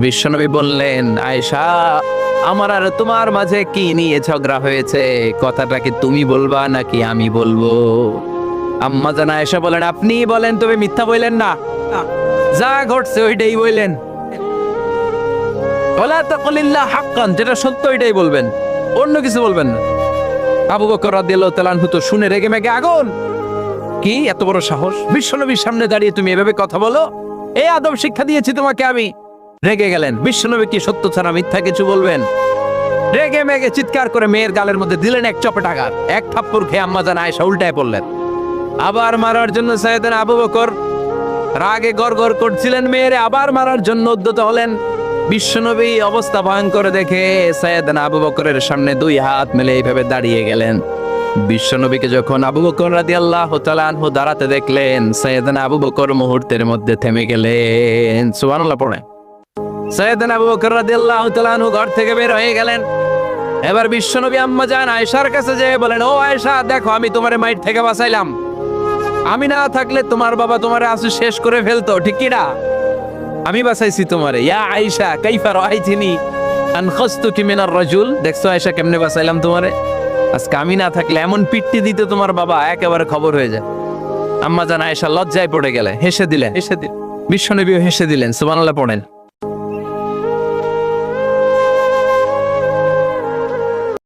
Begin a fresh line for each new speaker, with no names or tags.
বিশ্বনবী বললেন, আয়েশা, আমার আর তোমার মাঝে কি নিয়ে ঝগড়া হয়েছে? কথাটা কি তুমি বলবা নাকি আমি বলবো? আম্মা জান আয়েশা বলেন, আপনি বলেন, তবে মিথ্যা বললেন না, যা ঘটছে ওইটাই বললেন। ওয়ালা তাকুলিল্লাহ হাক্কান, যেটা সত্য ওইটাই বলবেন, অন্য কিছু বলবেন না। আবু বকর রাদিয়াল্লাহু তাআলা আনহু তো শুনে রেগে মেগে আগুন। কি এত বড় সাহস, বিশ্বনবীর সামনে দাঁড়িয়ে তুমি এভাবে কথা বলো? এই আদব শিক্ষা দিয়েছি তোমাকে আমি। রেগে গেলেন। বিশ্বনবী কি সত্য ছাড়া মিথ্যা কিছু বলবেন? রেগে মেগে চিৎকার করে মেয়ের গালের মধ্যে দিলেন এক চপেটাঘাত। এক থাপ্পড় খেয়ে আম্মা জান আয়েশা উল্টায় পড়লেন। আবার মারার জন্য সাইয়েদনা আবু বকর রাগে গড়গড় করছিলেন, মেয়েরে আবার মারার জন্য উদ্যত হলেন। বিশ্বনবী অবস্থা ভয়ঙ্কর দেখে সাইয়েদনা আবু বকরের সামনে দুই হাত মেলে এইভাবে দাঁড়িয়ে গেলেন। বিশ্বনবীকে যখন আবু বকর রাদিয়াল্লাহু তাআলা আনহু দাঁড়াতে দেখলেন, সাইয়েদনা আবু বকর মুহূর্তের মধ্যে থেমে গেলেন। সুবহানাল্লাহ পড়ে। সাইয়েদনা আবু বকর রাদিয়াল্লাহু তাআলা আনহু ঘর থেকে বের হয়ে গেলেন। এবার বিশ্বনবী আম্মা জান আয়েশার কাছে যেয়ে বলেন, ও আয়েশা, দেখো আমি তোমারে মাইর থেকে বাঁচাইলাম। আমি না থাকলে তোমার বাবা তোমারে আজকে শেষ করে ফেলতো, ঠিক কি না? আমি বাঁচাইছি তোমারে। ইয়া আয়েশা কাইফা রাআইতিনি আনখাসতুকি মিনার রাজুল, দেখছো আয়েশা কেমনে বাঁচাইলাম তোমারে? আজকে আমি না থাকলে এমন পিট্টি দিত তোমার বাবা, একেবারে খবর হয়ে যায়। আম্মা জান আয়েশা লজ্জায় পড়ে গেলে, হেসে দিলেন। বিশ্বনবীও হেসে দিলেন। সুবহানাল্লাহ পড়েন।